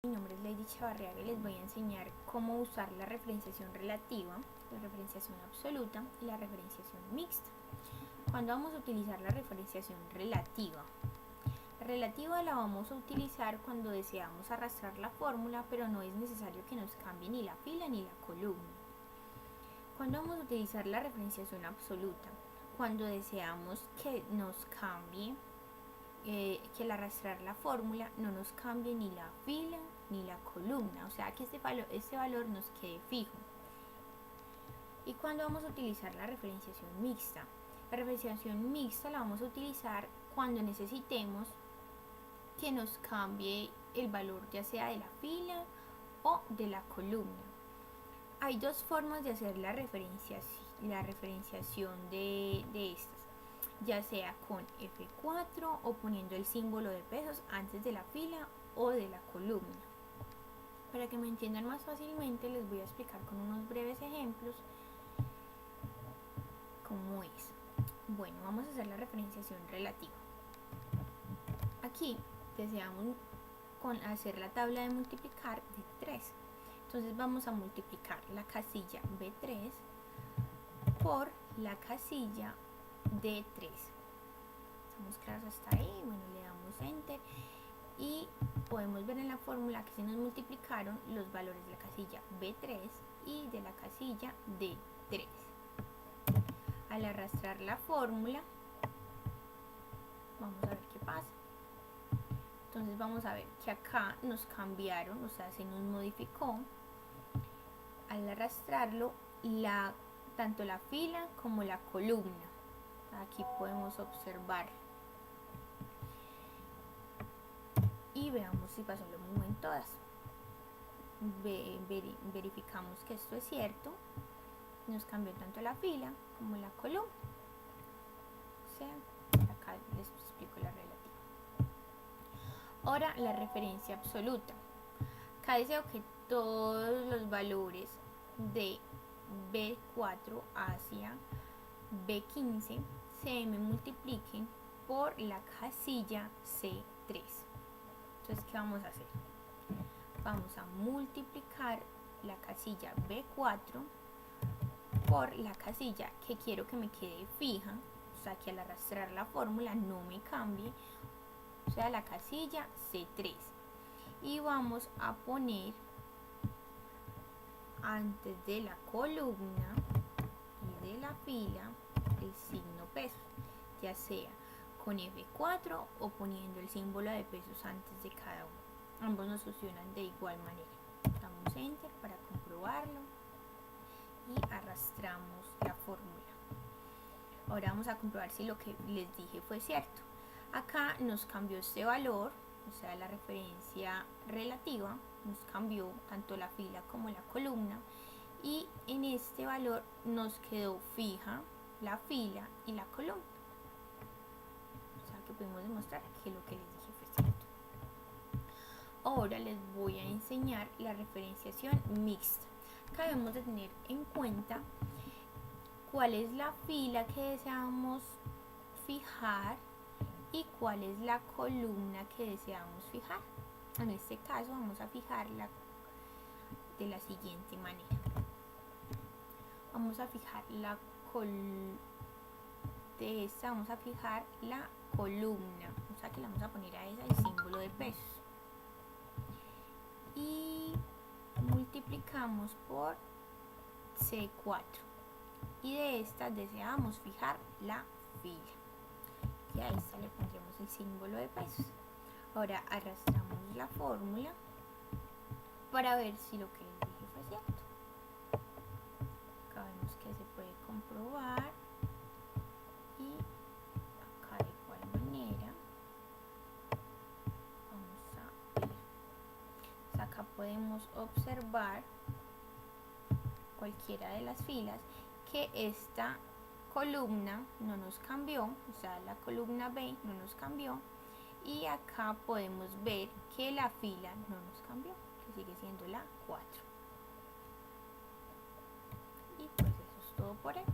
Mi nombre es Lady Chavarriaga y les voy a enseñar cómo usar la referenciación relativa, la referenciación absoluta y la referenciación mixta. ¿Cuándo vamos a utilizar la referenciación relativa? La relativa la vamos a utilizar cuando deseamos arrastrar la fórmula, pero no es necesario que nos cambie ni la fila ni la columna. ¿Cuándo vamos a utilizar la referenciación absoluta? Cuando deseamos que nos cambie, que al arrastrar la fórmula no nos cambie ni la fila ni la columna, o sea que este valor nos quede fijo. ¿Y cuándo vamos a utilizar la referenciación mixta? La referenciación mixta la vamos a utilizar cuando necesitemos que nos cambie el valor ya sea de la fila o de la columna. Hay dos formas de hacer la referenciación de estas, ya sea con F4 o poniendo el símbolo de pesos antes de la fila o de la columna. Para que me entiendan más fácilmente les voy a explicar con unos breves ejemplos cómo es. Bueno, vamos a hacer la referenciación relativa. Aquí deseamos hacer la tabla de multiplicar de 3. Entonces vamos a multiplicar la casilla B3 por la casilla D3. ¿Estamos claros hasta ahí? Bueno, le damos Enter y podemos ver en la fórmula que se nos multiplicaron los valores de la casilla B3 y de la casilla D3. Al arrastrar la fórmula, vamos a ver qué pasa. Entonces vamos a ver que acá nos cambiaron, o sea, se nos modificó al arrastrarlo tanto la fila como la columna. Aquí podemos observar y veamos si pasó lo mismo en todas. Verificamos que esto es cierto, nos cambió tanto la fila como la columna. O sea, acá les explico la relativa. Ahora la referencia absoluta. Acá deseo que todos los valores de B4 hacia B15 se me multipliquen por la casilla C3. Entonces, ¿qué vamos a hacer? Vamos a multiplicar la casilla B4 por la casilla que quiero que me quede fija, o sea que al arrastrar la fórmula no me cambie, o sea la casilla C3. Y vamos a poner antes de la columna y de la fila el signo pesos, ya sea con F4 o poniendo el símbolo de pesos antes de cada uno. Ambos nos funcionan de igual manera. Damos Enter para comprobarlo y arrastramos la fórmula. Ahora vamos a comprobar si lo que les dije fue cierto. Acá nos cambió este valor, o sea la referencia relativa, nos cambió tanto la fila como la columna, y en este valor nos quedó fija la fila y la columna. O sea que pudimos demostrar que lo que les dije fue cierto. Ahora les voy a enseñar la referenciación mixta. Acá debemos de tener en cuenta cuál es la fila que deseamos fijar y cuál es la columna que deseamos fijar. En este caso vamos a fijarla de la siguiente manera. Vamos a fijar vamos a fijar la columna, o sea que le vamos a poner a esa el símbolo de pesos y multiplicamos por C4 y de esta deseamos fijar la fila y a esta le pondremos el símbolo de pesos. Ahora arrastramos la fórmula para ver si lo que les dije fue cierto. Acá vemos que se puede comprobar y acá de igual manera vamos a ver. Pues acá podemos observar cualquiera de las filas que esta columna no nos cambió, o sea la columna B no nos cambió, y acá podemos ver que la fila no nos cambió, que sigue siendo la 4. Y pues eso es todo por hoy.